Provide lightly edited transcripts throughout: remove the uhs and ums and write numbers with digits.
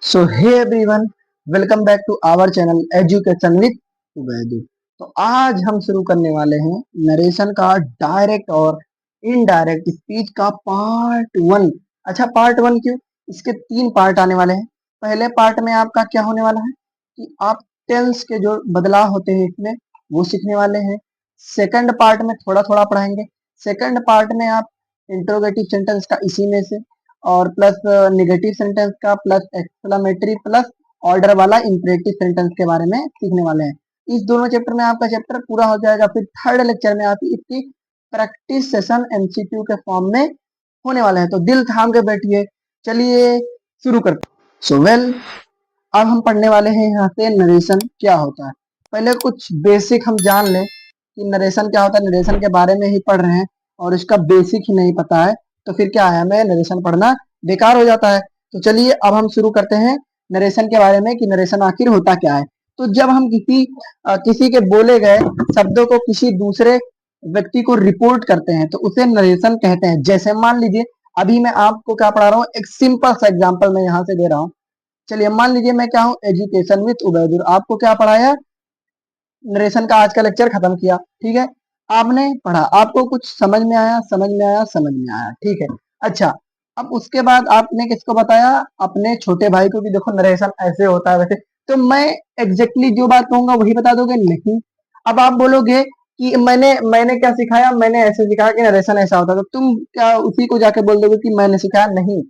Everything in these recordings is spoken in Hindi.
So hey everyone, welcome back to our channel education with Ubaidu. तो आज हम शुरू करने वाले हैं नरेशन का डायरेक्ट और इनडायरेक्ट स्पीच का पार्ट वन। अच्छा, पार्ट वन क्यों? इसके तीन पार्ट आने वाले हैं। पहले पार्ट में आपका क्या होने वाला है कि आप टेंस के जो बदलाव होते हैं इसमें वो सीखने वाले हैं। सेकंड पार्ट में थोड़ा थोड़ा पढ़ाएंगे। सेकंड पार्ट में आप इंट्रोगेटिव सेंटेंस का इसी में से और प्लस निगेटिव सेंटेंस का प्लस एक्सक्लेमेटरी प्लस ऑर्डर वाला इंपरेटिव सेंटेंस के बारे में सीखने वाले हैं। इस दोनों चैप्टर में आपका चैप्टर पूरा हो जाएगा। फिर थर्ड लेक्चर में आपकी इसकी प्रैक्टिस सेशन एमसीक्यू के फॉर्म में होने वाले हैं। तो दिल थाम के बैठिए, चलिए शुरू करते हैं। सो वेल, अब हम पढ़ने वाले हैं यहाँ से नरेशन क्या होता है। पहले कुछ बेसिक हम जान लें कि नरेशन क्या होता है। नरेशन के बारे में ही पढ़ रहे हैं और इसका बेसिक ही नहीं पता है तो फिर क्या है, हमें नरेशन पढ़ना बेकार हो जाता है। तो चलिए अब हम शुरू करते हैं नरेशन के बारे में कि नरेशन आखिर होता क्या है। तो जब हम किसी के बोले गए शब्दों को किसी दूसरे व्यक्ति को रिपोर्ट करते हैं तो उसे नरेशन कहते हैं। जैसे मान लीजिए अभी मैं आपको क्या पढ़ा रहा हूँ, एक सिंपल सा एग्जाम्पल मैं यहाँ से दे रहा हूँ। चलिए मान लीजिए मैं क्या हूँ, एजुकेशन विद उबैदुर। आपको क्या पढ़ाया, नरेशन का आज का लेक्चर खत्म किया, ठीक है। आपने पढ़ा, आपको कुछ समझ में आया, समझ में आया, समझ में आया, ठीक है। अच्छा, अब उसके बाद आपने किसको बताया, अपने छोटे भाई को, कि देखो नरेशन ऐसे होता है वैसे। तो मैं एग्जैक्टली जो बात कहूंगा वही बता दोगे? नहीं। अब आप बोलोगे कि मैंने मैंने क्या सिखाया, मैंने ऐसे सिखाया कि नरेशन ऐसा होता है, तो तुम क्या उसी को जाके बोल दोगे कि मैंने सिखाया? नहीं,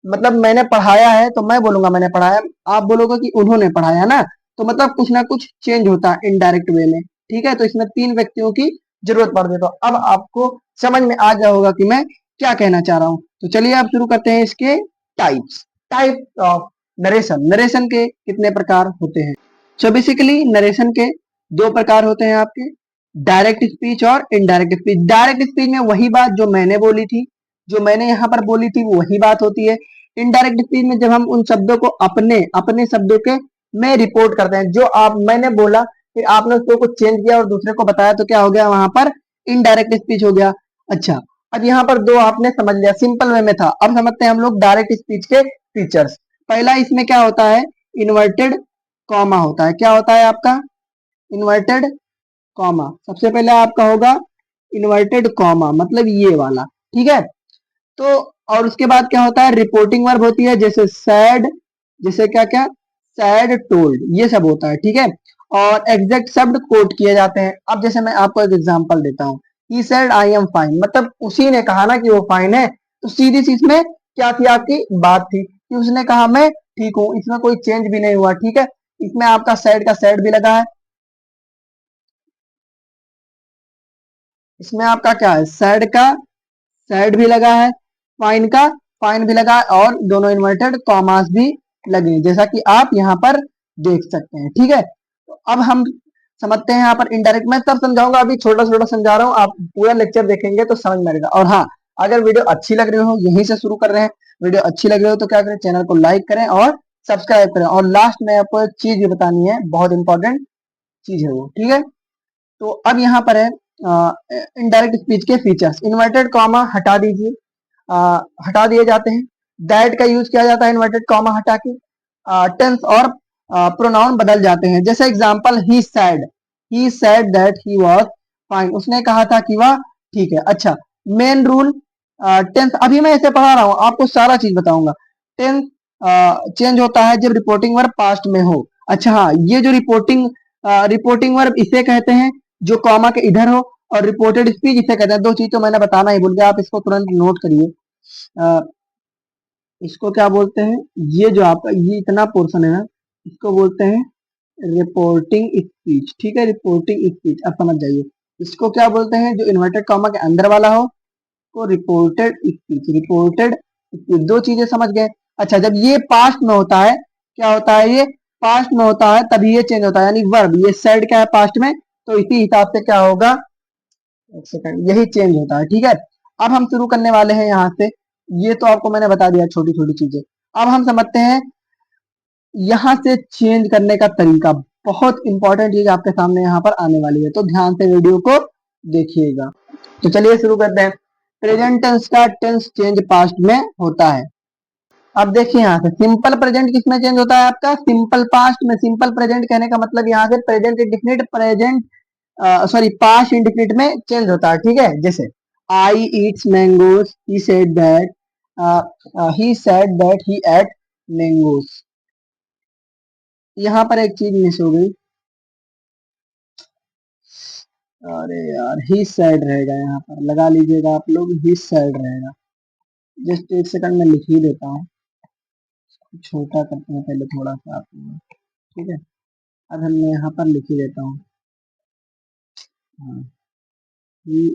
मतलब मैंने पढ़ाया है तो मैं बोलूंगा मैंने पढ़ाया, आप बोलोगे कि उन्होंने पढ़ाया ना। तो मतलब कुछ ना कुछ चेंज होता है इनडायरेक्ट वे में, ठीक है। तो इसमें तीन व्यक्तियों की जरूरत पड़ती है। तो अब आपको समझ में आ गया होगा कि मैं क्या कहना चाह रहा हूँ। तो चलिए आप शुरू करते हैं इसके types. Type of narration. Narration के कितने प्रकार होते हैं? सो बेसिकली नरेशन के दो प्रकार होते हैं आपके, डायरेक्ट स्पीच और इनडायरेक्ट स्पीच। डायरेक्ट स्पीच में वही बात जो मैंने बोली थी, जो मैंने यहाँ पर बोली थी वही बात होती है। इनडायरेक्ट स्पीच में जब हम उन शब्दों को अपने अपने शब्दों के में रिपोर्ट करते हैं, जो आप मैंने बोला फिर आपने उसको कुछ चेंज किया और दूसरे को बताया, तो क्या हो गया, वहां पर इनडायरेक्ट स्पीच हो गया। अच्छा, अब यहाँ पर दो आपने समझ लिया, सिंपल वे में था। अब समझते हैं हम लोग डायरेक्ट स्पीच के फीचर्स। पहला इसमें क्या होता है, इन्वर्टेड कॉमा होता है। क्या होता है आपका, इन्वर्टेड कॉमा। सबसे पहले आपका होगा इन्वर्टेड कॉमा, मतलब ये वाला, ठीक है। तो और उसके बाद क्या होता है, रिपोर्टिंग वर्ब होती है, जैसे सैड, जैसे क्या क्या, सैड, टोल्ड, ये सब होता है, ठीक है। और एग्जैक्ट शब्द कोट किए जाते हैं। अब जैसे मैं आपको एक एग्जांपल देता हूँ, ही सेड आई एम फाइन, मतलब उसी ने कहा ना कि वो फाइन है। तो सीधी सी इसमें क्या थी, आपकी बात थी कि उसने कहा मैं ठीक हूँ, इसमें कोई चेंज भी नहीं हुआ, ठीक है। इसमें आपका सैड का सैड भी लगा है, इसमें आपका क्या है, सैड का सैड भी लगा है, फाइन का फाइन भी लगा है, और दोनों इन्वर्टेड कॉमास भी लगे हैं, जैसा कि आप यहाँ पर देख सकते हैं, ठीक है। तो अब हम समझते हैं यहाँ पर इनडायरेक्ट। मैं तब समझाऊंगा, अभी छोटा छोटा समझा रहा हूँ, आप पूरा लेक्चर देखेंगे तो समझ में आएगा। और हाँ, अगर वीडियो अच्छी लग रही हो, यहीं से शुरू कर रहे हैं, वीडियो अच्छी लग रही हो तो क्या करें, चैनल को लाइक करें और सब्सक्राइब करें। और लास्ट में आपको एक चीज भी बतानी है, बहुत इंपॉर्टेंट चीज है वो, ठीक है। तो अब यहाँ पर है इनडायरेक्ट स्पीच के फीचर्स। इन्वर्टेड कॉमा हटा दीजिए, हटा दिए जाते हैं। दैट का यूज किया जाता है इन्वर्टेड कॉमा हटा के। टेंस और प्रोनाउन बदल जाते हैं। जैसे example, he said that he was fine, उसने कहा था कि वह ठीक है। अच्छा, मेन रूल, टेंस अभी मैं ऐसे पढ़ा रहा हूँ, आपको सारा चीज बताऊंगा। टेंस चेंज होता है जब रिपोर्टिंग वर्ब पास्ट में हो। अच्छा हाँ, ये जो रिपोर्टिंग वर्ब इसे कहते हैं जो कॉमा के इधर हो, और रिपोर्टेड स्पीच इसे कहते हैं। दो चीज तो मैंने बताना ही भूल गया, आप इसको तुरंत नोट करिए। अ, इसको क्या बोलते हैं, ये जो आपका ये इतना पोर्शन है ना, इसको बोलते हैं रिपोर्टिंग स्पीच, ठीक है। रिपोर्टिंग स्पीच, अब समझ जाइए इसको क्या बोलते हैं, जो इन्वर्टेड कॉमा के अंदर वाला हो को रिपोर्टेड स्पीच। रिपोर्टेड स्पीच, दो चीजें समझ गए। अच्छा, जब ये पास्ट में होता है, क्या होता है, ये पास्ट में होता है तभी ये चेंज होता है, यानी वर्ब ये सेड क्या है पास्ट में, तो इसी हिसाब से क्या होगा, एक सेकंड, यही चेंज होता है, ठीक है। अब हम शुरू करने वाले हैं यहाँ से। ये तो आपको मैंने बता दिया छोटी छोटी चीजें। अब हम समझते हैं यहाँ से चेंज करने का तरीका। बहुत इंपॉर्टेंट चीज आपके सामने यहाँ पर आने वाली है, तो ध्यान से वीडियो को देखिएगा। तो चलिए शुरू करते हैं। प्रेजेंट टेंस का टेंस चेंज पास्ट में होता है। अब देखिए यहाँ से सिंपल प्रेजेंट किसमें चेंज होता है आपका, सिंपल पास्ट में। सिंपल प्रेजेंट कहने का मतलब यहाँ से present indefinite present sorry past indefinite में चेंज होता है, ठीक है। जैसे I eats mangoes, he said that he ate mangoes. यहाँ पर एक चीज मिस हो गई, अरे यार ही सेड रहेगा, यहाँ पर लगा लीजिएगा आप लोग, ही सेड रहेगा। जस्ट एक सेकंड में लिख ही देता हूँ, छोटा करते हैं पहले थोड़ा सा आप लोग, ठीक है। अब हम यहाँ पर लिख ही देता हूँ, हाँ, ही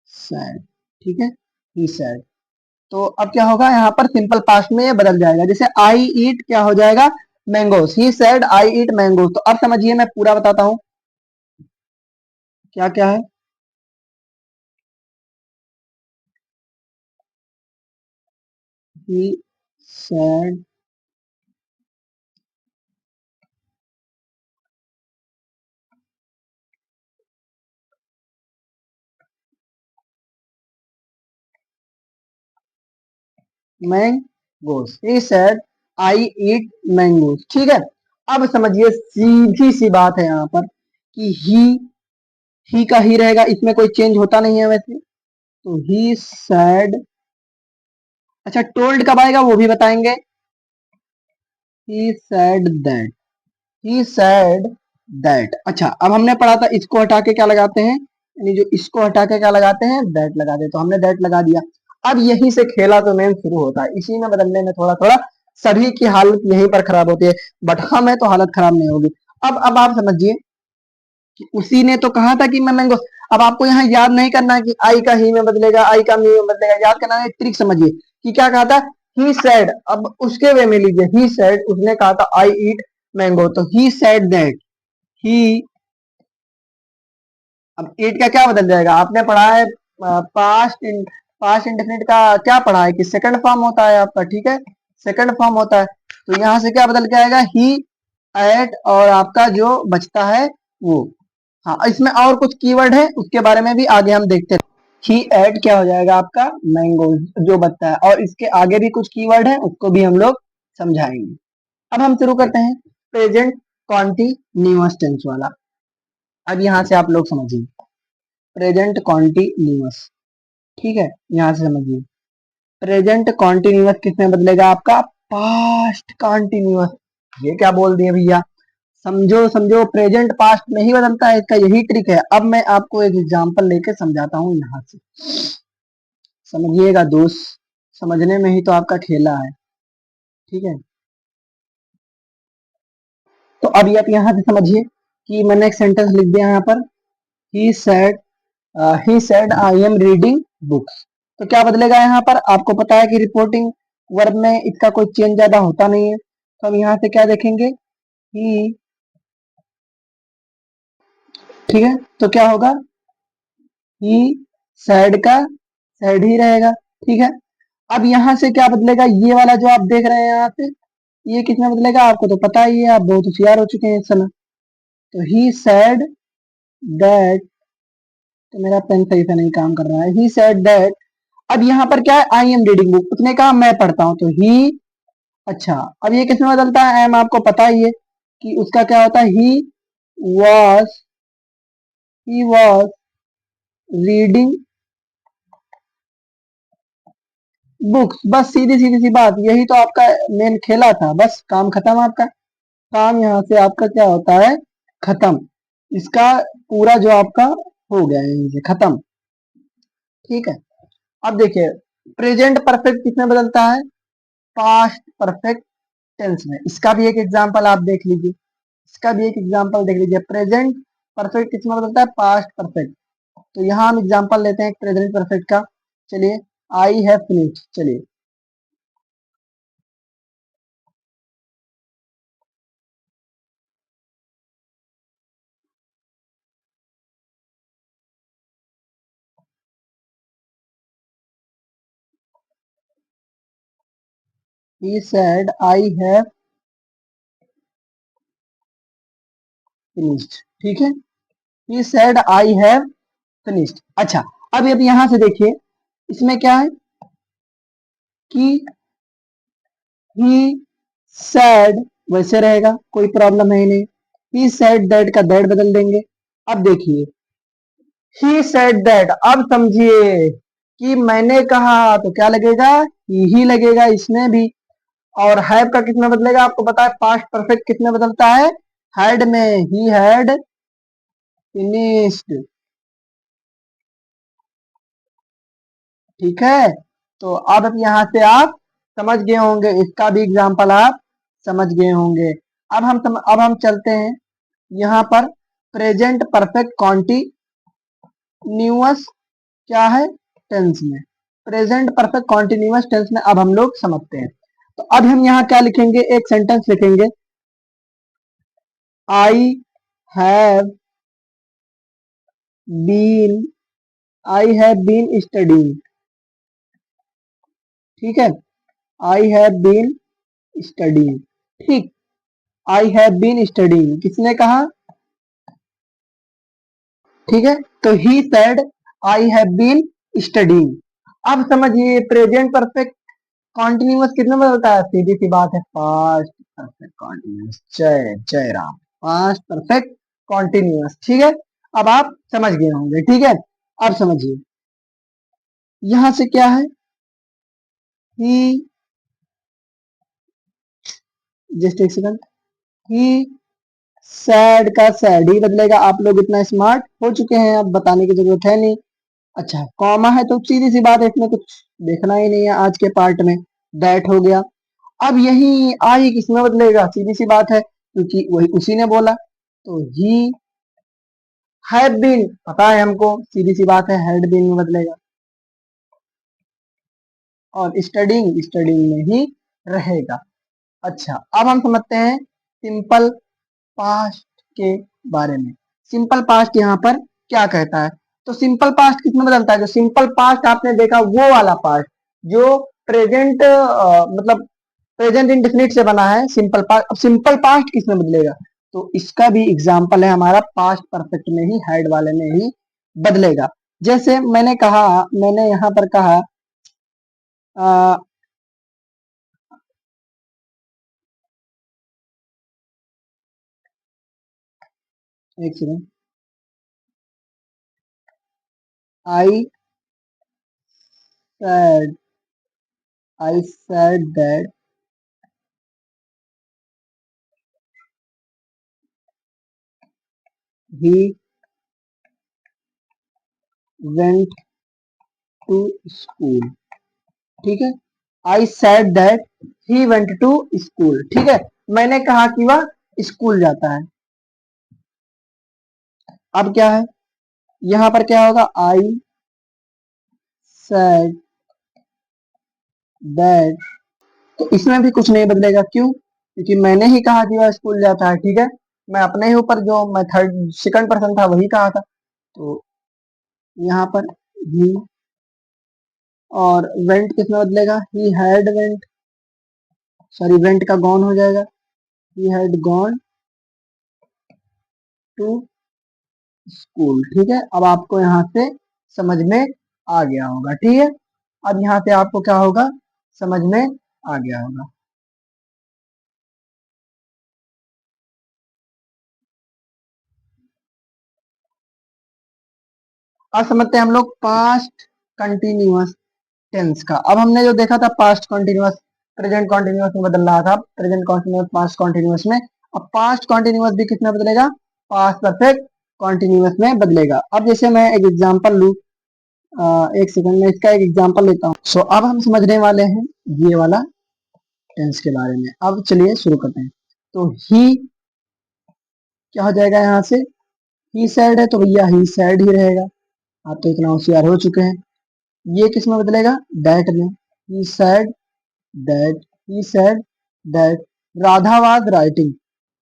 सैड, ठीक है, ही सैड। तो अब क्या होगा यहाँ पर सिंपल पास्ट में ये बदल जाएगा। जैसे आई ईट क्या हो जाएगा, मैंगोस, ही सेड आई ईट मैंगोस। तो अब समझिए मैं पूरा बताता हूँ क्या क्या है। He said mangoes, he said I eat mangoes, ठीक है। अब समझिए सीधी सी बात है यहाँ पर कि ही का ही रहेगा, इसमें कोई चेंज होता नहीं है वैसे। तो ही सैड, अच्छा टोल्ड कब आएगा वो भी बताएंगे। He said that, he said that. अच्छा अब हमने पढ़ा था इसको हटा के क्या लगाते हैं, यानी जो इसको हटा के क्या लगाते हैं, दैट लगाते हैं। तो हमने दैट लगा दिया। अब यहीं से खेला तो मेन शुरू होता है, इसी में बदलने में थोड़ा थोड़ा सभी की हालत यहीं पर खराब होती है, बट हम है तो हालत खराब नहीं होगी। अब आप समझिए कि उसी ने तो कहा था कि मैं मैंगो। अब आपको यहाँ याद नहीं करना है कि आई का ही में बदलेगा, आई का मी में बदलेगा, याद करना है ट्रिक समझिए कि क्या कहा था, ही सेड। अब उसके वे में लीजिए, ही सेड, उसने कहा था आई ईट मैंगो, तो ही सेड दैट ही। अब ईट का क्या बदल जाएगा, आपने पढ़ा है पास्ट पास्ट इंडेफिनिट का क्या पढ़ा है कि सेकंड फॉर्म होता है आपका, ठीक है, सेकंड फॉर्म होता है। तो यहाँ से क्या बदल के आएगा, ही एट, और आपका जो बचता है वो, हाँ इसमें और कुछ कीवर्ड है उसके बारे में भी आगे हम देखते हैं। ही एट क्या हो जाएगा आपका, मैंगो जो बचता है, और इसके आगे भी कुछ कीवर्ड है उसको भी हम लोग समझाएंगे। अब हम शुरू करते हैं प्रेजेंट कॉन्टिन्यूअस टेंस वाला। अब यहाँ से आप लोग समझिए प्रेजेंट कॉन्टिन्यूअस, ठीक है, यहाँ से समझिए प्रेजेंट कॉन्टिन्यूअस किसमें बदलेगा आपका, पास्ट कॉन्टिन्यूअस। ये क्या बोल दिए भैया, समझो समझो, प्रेजेंट पास्ट में ही बदलता है, इसका यही ट्रिक है। अब मैं आपको एक एग्जांपल लेके समझाता हूँ, यहाँ से समझिएगा दोस्त, समझने में ही तो आपका खेला है, ठीक है। तो अभी आप यहाँ से समझिए कि मैंने एक सेंटेंस लिख दिया यहाँ पर, he said, he said I am reading books. तो क्या बदलेगा यहाँ पर, आपको पता है कि रिपोर्टिंग वर्ब में इसका कोई चेंज ज्यादा होता नहीं है। तो हम यहाँ से क्या देखेंगे, ही, ठीक है, तो क्या होगा, ही सैड का सैड ही रहेगा, ठीक है। अब यहाँ से क्या बदलेगा, ये वाला जो आप देख रहे हैं यहाँ से, ये कितना बदलेगा आपको तो पता ही है, आप बहुत होशियार हो चुके हैं इस समय। तो ही सैड दैट, तो मेरा पेन सही से नहीं काम कर रहा है, ही सैड दैट। अब यहाँ पर क्या है, आई एम रीडिंग बुक, उसने कहा मैं पढ़ता हूँ, तो ही, अच्छा अब ये किसमें बदलता है, एम आपको पता ही है कि उसका क्या होता है, was he was reading books. बस सीधी सीधी सी बात, यही तो आपका मेन खेला था, बस काम खत्म आपका। काम यहाँ से आपका क्या होता है, खत्म। इसका पूरा जो आपका हो गया यहीं से खत्म, ठीक है। अब देखिए प्रेजेंट परफेक्ट किसमें बदलता है, पास्ट परफेक्ट टेंस में। इसका भी एक एग्जांपल आप देख लीजिए, इसका भी एक एग्जांपल देख लीजिए, प्रेजेंट परफेक्ट किसमें बदलता है, पास्ट परफेक्ट। तो यहाँ हम एग्जांपल लेते हैं प्रेजेंट परफेक्ट का, चलिए, आई हैव फिनिश्ड, चलिए, he said I have finished, ठीक है, he said I have finished। अच्छा अब यहाँ से देखिए इसमें क्या है, कि ही सैड वैसे रहेगा, कोई प्रॉब्लम है ही नहीं। ही सैड दैट का दैट बदल देंगे। अब देखिए ही सेड दैट, अब समझिए कि मैंने कहा तो क्या लगेगा, ही लगेगा इसमें भी। और हैव का किसमें बदलेगा, आपको पता है पास्ट परफेक्ट किसमें बदलता है, हैड में। ही हैड फिनिश्ड, ठीक है। तो अब यहाँ से आप समझ गए होंगे, इसका भी एग्जाम्पल आप समझ गए होंगे। अब हम चलते हैं यहाँ पर प्रेजेंट परफेक्ट कॉन्टिन्यूअस क्या है, टेंस में। प्रेजेंट परफेक्ट कॉन्टिन्यूअस टेंस में अब हम लोग समझते हैं। तो अब हम यहाँ क्या लिखेंगे, एक सेंटेंस लिखेंगे, I have been, I have been studying, ठीक है। आई हैव बीन स्टडीइंग, ठीक। आई हैव बीन स्टडीइंग किसने कहा, ठीक है। तो he said I have been studying. अब समझिए प्रेजेंट परफेक्ट कॉन्टिन्यूअस कितने में बदलता है, सीधी सी बात है पास्ट परफेक्ट कॉन्टिन्यूअस। जय जय राम, पास्ट परफेक्ट कॉन्टिन्यूअस, ठीक है। अब आप समझ गए होंगे, ठीक है। अब समझिए यहां से क्या है, ही, जस्ट एक सेकंड, ही सैड का सैड ही बदलेगा। आप लोग इतना स्मार्ट हो चुके हैं, अब बताने की जरूरत है नहीं। अच्छा कॉमा है तो सीधी सी बात है, इसमें कुछ देखना ही नहीं है आज के पार्ट में, दैट हो गया। अब यही आई किसमें बदलेगा, सीधी सी बात है क्योंकि वही उसी ने बोला। तो ही हैव बीन पता है हमको, सीधी सी बात है हैड बीन में बदलेगा। और स्टडिंग स्टडिंग में ही रहेगा। अच्छा अब हम समझते हैं सिंपल पास्ट के बारे में। सिंपल पास्ट यहाँ पर क्या कहता है, तो सिंपल पास्ट किसमें बदलता है, जो सिंपल पास्ट आपने देखा वो वाला पास्ट जो प्रेजेंट मतलब प्रेजेंट इंडेफिनिट से बना है सिंपल पास्ट। अब सिंपल पास्ट किसमें बदलेगा, तो इसका भी एग्जाम्पल है हमारा पास्ट परफेक्ट में ही, हेड वाले में ही बदलेगा। जैसे मैंने कहा, मैंने यहाँ पर कहा आ, एक second, I said, I said that he went to school, ठीक है। I said that he went to school, ठीक है। मैंने कहा कि वह स्कूल जाता है। अब क्या है, यहाँ पर क्या होगा, आई सेड दैट, तो इसमें भी कुछ नहीं बदलेगा, क्यों, क्योंकि मैंने ही कहा कि वह स्कूल जाता है, ठीक है। मैं अपने ही ऊपर जो मैं थर्ड सेकंड पर्सन था वही कहा था। तो यहाँ पर ही, और वेंट किसमें बदलेगा, he had went, sorry went का गॉन हो जाएगा, he had gone to school, ठीक है। अब आपको यहाँ से समझ में आ गया होगा, ठीक है। अब यहाँ से आपको क्या होगा, समझ में आ गया होगा। अब समझते हैं हम लोग पास्ट कंटिन्यूअस टेंस का। अब हमने जो देखा था पास्ट कॉन्टिन्यूअस प्रेजेंट कॉन्टिन्यूअस में बदल रहा था, प्रेजेंट कॉन्टिन्यूअस पास्ट कॉन्टिन्यूअस में। अब पास्ट कॉन्टिन्यूअस भी किसमें बदलेगा, पास्ट परफेक्ट कॉन्टिन्यूअस में बदलेगा। अब जैसे मैं एक एग्जांपल लूं, एक सेकंड में इसका एक एग्जांपल लेता हूं। सो अब हम समझने वाले हैं ये वाला टेंस के बारे में। अब चलिए शुरू करते हैं। तो ही क्या हो जाएगा, यहाँ से ही सैड है तो भैया ही सैड ही रहेगा। आप तो इतना होशियार हो चुके हैं। ये किस में बदलेगा, दैट में। He said that, he said that. Radha was writing,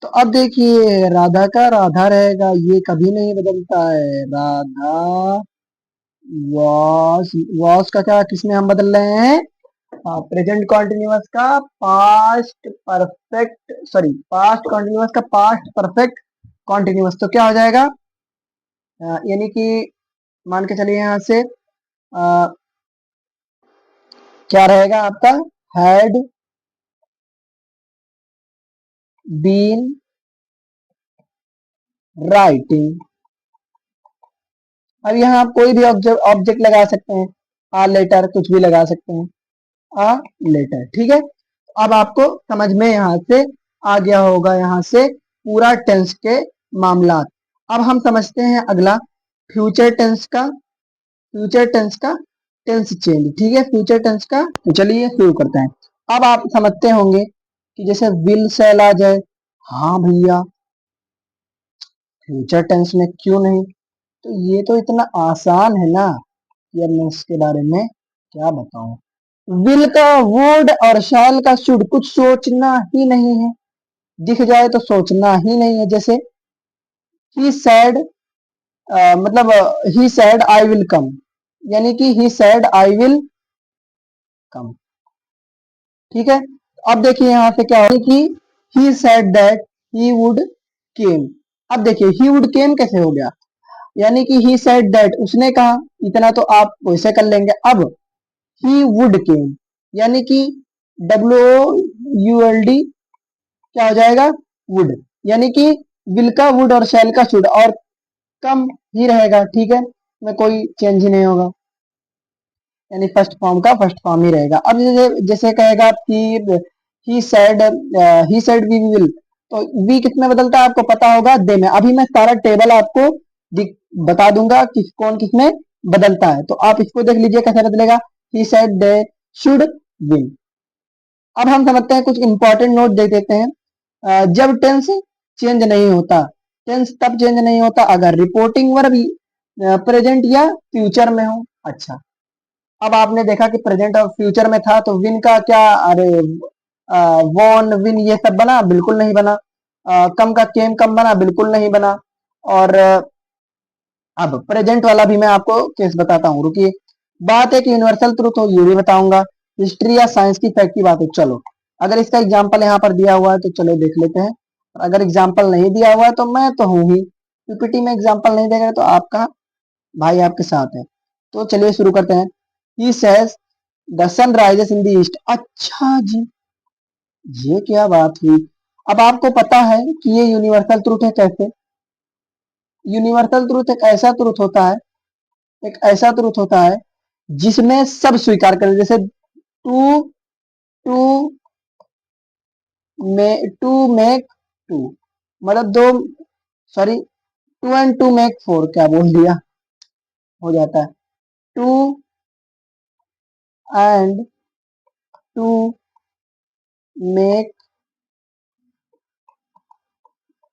तो अब देखिए राधा का राधा रहेगा, ये कभी नहीं बदलता है। राधा वॉस का क्या किसमें हम बदल रहे हैं, प्रेजेंट कॉन्टिन्यूअस का past perfect, sorry past continuous का पास्ट परफेक्ट कॉन्टिन्यूअस। तो क्या हो जाएगा, यानी कि मान के चलिए यहाँ से क्या रहेगा आपका? Had been writing. अब यहाँ आप कोई भी ऑब्जेक्ट लगा सकते हैं, आ लेटर कुछ भी लगा सकते हैं, आ लेटर, ठीक है। अब आपको समझ में यहाँ से आ गया होगा, यहाँ से पूरा टेंस के मामला। अब हम समझते हैं अगला फ्यूचर टेंस का। फ्यूचर टेंस का टेंस चेंज, ठीक है, फ्यूचर टेंस का। तो चलिए शुरू करते हैं। अब आप समझते होंगे कि जैसे विल सेल आ जाए, हाँ भैया फ्यूचर टेंस में क्यों नहीं, तो ये तो इतना आसान है ना कि अब मैं इसके बारे में क्या बताऊं। विल का वुड और शैल का शुड कुछ सोचना ही नहीं है, दिख जाए तो सोचना ही नहीं है। जैसे ही सैड, मतलब ही सैड आई विल कम, यानी कि ही सैड आई विल कम, ठीक है। अब देखिए यहाँ से क्या हो कि ही सैड दैट ही वुड केम। अब देखिए ही वुड केम कैसे हो गया, यानी कि ही सेड दैट उसने कहा, इतना तो आप वैसे कर लेंगे। अब ही वुड केम, यानी कि WOULD क्या हो जाएगा? वुड, यानी कि विल का वुड और शैल का शुड और कम ही रहेगा, ठीक है, में कोई चेंज ही नहीं होगा, यानी फर्स्ट फॉर्म का फर्स्ट फॉर्म ही रहेगा। अब जैसे जैसे कहेगा कि ही सेड वी विल, तो वी किस में बदलता है आपको पता होगा, दे में। अभी मैं सारा टेबल आपको बता दूंगा कि कौन किस में बदलता है, तो आप इसको देख लीजिए कैसे बदलेगा। He said they should will. अब हम समझते हैं, कुछ इंपॉर्टेंट नोट दे देते हैं। जब टेंस चेंज नहीं होता, टेंस तब चेंज नहीं होता अगर रिपोर्टिंग वर्ब प्रेजेंट या फ्यूचर में हो। अच्छा, अब आपने देखा कि प्रेजेंट और फ्यूचर में था तो विन का क्या, अरे वॉन विन ये सब बना, बिल्कुल नहीं बना। कम का केम कम बना, बिल्कुल नहीं बना। और अब प्रेजेंट वाला भी मैं आपको केस बताता हूँ, रुकिए। बात है कि यूनिवर्सल ट्रूथ हो ये भी बताऊंगा, हिस्ट्री या साइंस की फैक्ट की बात है। चलो, अगर इसका एग्जाम्पल यहाँ पर दिया हुआ है तो चलो देख लेते हैं, और अगर एग्जाम्पल नहीं दिया हुआ है तो मैं तो हूं ही, पीपीटी में एग्जाम्पल नहीं देगा तो आपका भाई आपके साथ है। तो चलिए शुरू करते हैं। He says the sun rises in the east. अच्छा जी, ये क्या बात हुई। अब आपको पता है कि ये यूनिवर्सल ट्रूथ है कैसे। यूनिवर्सल ट्रूथ एक ऐसा ट्रूथ होता है, एक ऐसा ट्रूथ होता है जिसमें सब स्वीकार करें। जैसे two two two make two, मतलब दो, सॉरी, 2 and 2 make 4, क्या बोल दिया, हो जाता है 2 and 2 make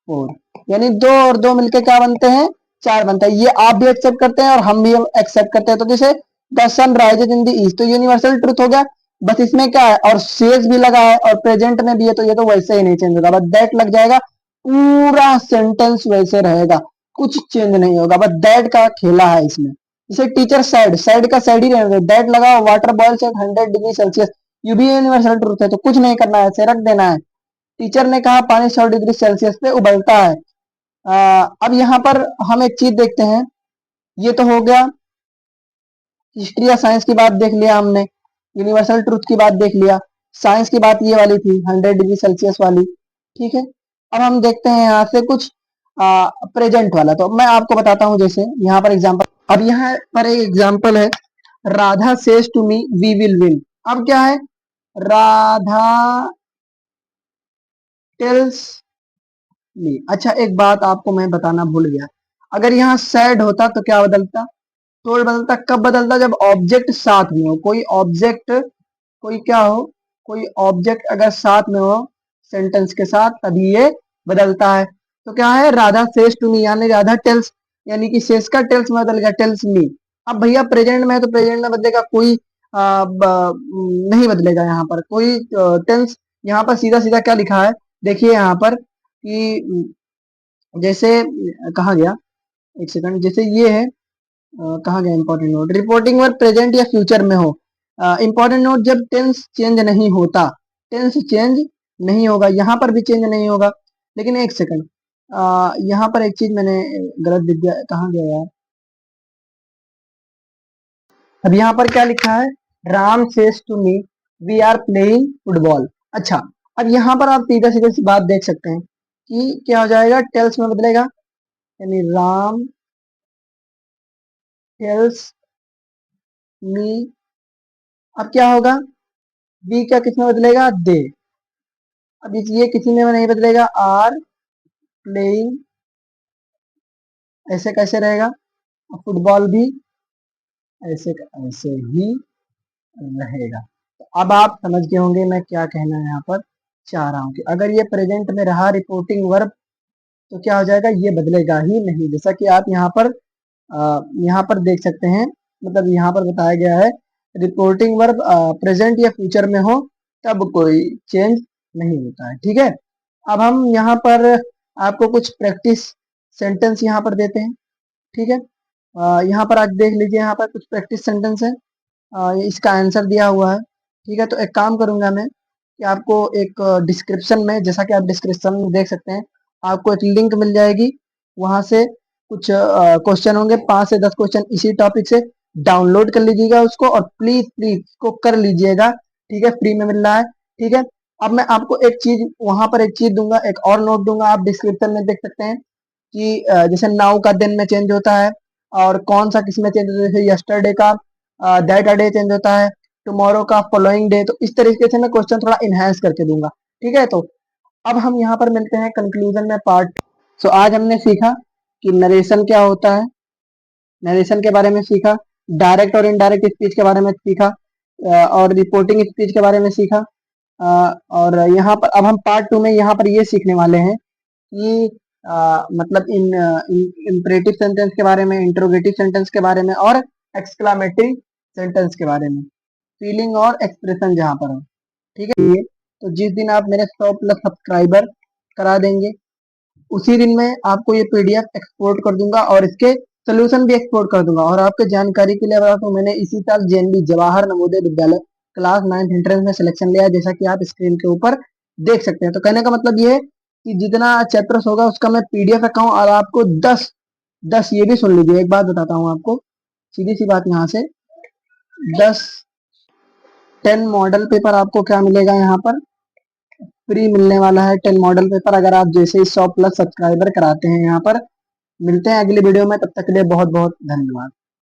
4, यानी दो और दो मिलके क्या बनते हैं? 4 बनता है। ये आप भी एक्सेप्ट करते हैं और हम भी एक्सेप्ट करते हैं। तो जैसे the sun rises in the east, तो यूनिवर्सल ट्रुथ हो गया। बस इसमें क्या है, और सेज भी लगा है और प्रेजेंट में भी है, तो ये तो वैसे ही नहीं चेंज होगा, बस दैट लग जाएगा, पूरा सेंटेंस वैसे रहेगा, कुछ चेंज नहीं होगा, बस दैट का खेला है इसमें। जैसे टीचर साइड, साइड का साइड ही रहने, दैट लगा, water boils at 100 degree Celsius, ये भी यूनिवर्सल ट्रुथ है, तो कुछ नहीं करना है, ऐसे रख देना है। टीचर ने कहा पानी 100 डिग्री सेल्सियस पे उबलता है। अब यहाँ पर हम एक चीज देखते हैं, ये तो हो गया हिस्ट्री या साइंस की बात देख लिया हमने, यूनिवर्सल ट्रूथ की बात देख लिया। साइंस की बात ये वाली थी 100 डिग्री सेल्सियस वाली, ठीक है। अब हम देखते हैं यहाँ से कुछ प्रेजेंट वाला, तो मैं आपको बताता हूँ। जैसे यहाँ पर एग्जांपल, अब यहाँ पर एक एग्जांपल है, Radha says to me we will win. अब क्या है, राधा टेल्स मी। अच्छा, एक बात आपको मैं बताना भूल गया, अगर यहाँ सैड होता तो क्या बदलता? टोल्ड बदलता। कब बदलता? जब ऑब्जेक्ट साथ में हो, कोई ऑब्जेक्ट, कोई क्या हो, कोई ऑब्जेक्ट अगर साथ में हो सेंटेंस के साथ, तभी ये बदलता है। तो क्या है, राधा सेज टू मी, यानी राधा टेल्स, यानी कि सेज का टेल्स में बदल गया टेल्स मी। अब भैया प्रेजेंट में है तो प्रेजेंट में बदलेगा, कोई नहीं बदलेगा यहाँ पर कोई टेंस। यहाँ पर सीधा सीधा क्या लिखा है, देखिए यहाँ पर कि जैसे कहा गया, एक सेकंड, जैसे ये है, कहाँ गया important note, reporting verb present या फ्यूचर में हो। इंपॉर्टेंट नोट, जब टेंस चेंज नहीं होता, टेंस चेंज नहीं होगा, यहाँ पर भी चेंज नहीं होगा। लेकिन एक सेकंड, यहाँ पर एक चीज मैंने गलत दिख गया, कहाँ गया यार। अब यहाँ पर क्या लिखा है, Ram says to me we are playing football. अच्छा, अब यहाँ पर आप सीधा सीधा सी बात देख सकते हैं कि क्या हो जाएगा, टेल्स में बदलेगा, यानी राम टेल्स मी। अब क्या होगा, वी क्या किस में बदलेगा, दे। अब ये किसी में नहीं बदलेगा, आर प्लेइंग, ऐसे कैसे रहेगा, फुटबॉल भी ऐसे ऐसे ही रहेगा। तो अब आप समझ गए होंगे मैं क्या कहना यहाँ पर चाह रहा हूँ कि अगर ये प्रेजेंट में रहा रिपोर्टिंग वर्ब तो क्या हो जाएगा, ये बदलेगा ही नहीं। जैसा कि आप यहाँ पर देख सकते हैं, मतलब यहाँ पर बताया गया है रिपोर्टिंग वर्ब प्रेजेंट या फ्यूचर में हो तब कोई चेंज नहीं होता है। ठीक है, अब हम यहाँ पर आपको कुछ प्रैक्टिस सेंटेंस यहाँ पर देते हैं। ठीक है, यहाँ पर आज देख लीजिए, यहाँ पर कुछ प्रैक्टिस सेंटेंस है, इसका आंसर दिया हुआ है। ठीक है, तो एक काम करूंगा मैं कि आपको एक डिस्क्रिप्शन में, जैसा कि आप डिस्क्रिप्शन में देख सकते हैं, आपको एक लिंक मिल जाएगी, वहां से कुछ क्वेश्चन होंगे, 5 से 10 क्वेश्चन इसी टॉपिक से, डाउनलोड कर लीजिएगा उसको और प्लीज प्लीज इसको कर लीजिएगा। ठीक है, फ्री में मिल रहा है। ठीक है, अब मैं आपको एक चीज वहां पर एक चीज दूंगा, एक और नोट दूंगा, आप डिस्क्रिप्शन में देख सकते हैं कि जैसे नाउ का दिन में चेंज होता है और कौन सा किस में चेंज होता है, जैसे यस्टरडे का दैट अ डे चेंज होता है, टुमारो का फॉलोइंग डे। तो इस तरीके से मैं क्वेश्चन थोड़ा इनहेंस करके दूंगा। ठीक है, तो अब हम यहाँ पर मिलते हैं कंक्लूजन में पार्ट। सो आज हमने सीखा कि नरेशन क्या होता है, नरेशन के बारे में सीखा, डायरेक्ट और इनडायरेक्ट स्पीच के बारे में सीखा, और रिपोर्टिंग स्पीच के बारे में सीखा। और यहाँ पर अब हम पार्ट 2 में यहाँ पर ये सीखने वाले हैं कि मतलब इन इम्परेटिव सेंटेंस के बारे में, इंट्रोगेटिव सेंटेंस के बारे में और एक्सक्लामेटरी सेंटेंस के बारे में, फीलिंग और एक्सप्रेशन जहां पर हो। ठीक है, तो जिस दिन आप मेरे 100+ सब्सक्राइबर करा देंगे उसी दिन मैं आपको ये पीडीएफ एक्सपोर्ट कर दूंगा और इसके सोल्यूशन भी एक्सपोर्ट कर दूंगा। और आपके जानकारी के लिए बता दूं, मैंने इसी साल JNB Jawahar Navodaya Vidyalaya class 9 entrance में सिलेक्शन लिया है, जैसा कि आप स्क्रीन के ऊपर देख सकते हैं। तो कहने का मतलब ये है कि जितना चैप्टर्स होगा उसका मैं पीडीएफ रखा हूँ और आपको 10 ये भी सुन लीजिए, एक बात बताता हूँ आपको, सीधी सी बात, यहाँ से 10 मॉडल पेपर आपको क्या मिलेगा, यहाँ पर फ्री मिलने वाला है। 10 मॉडल पेपर अगर आप जैसे ही 100+ सब्सक्राइबर कराते हैं यहाँ पर। मिलते हैं अगली वीडियो में, तब तक के लिए बहुत बहुत धन्यवाद।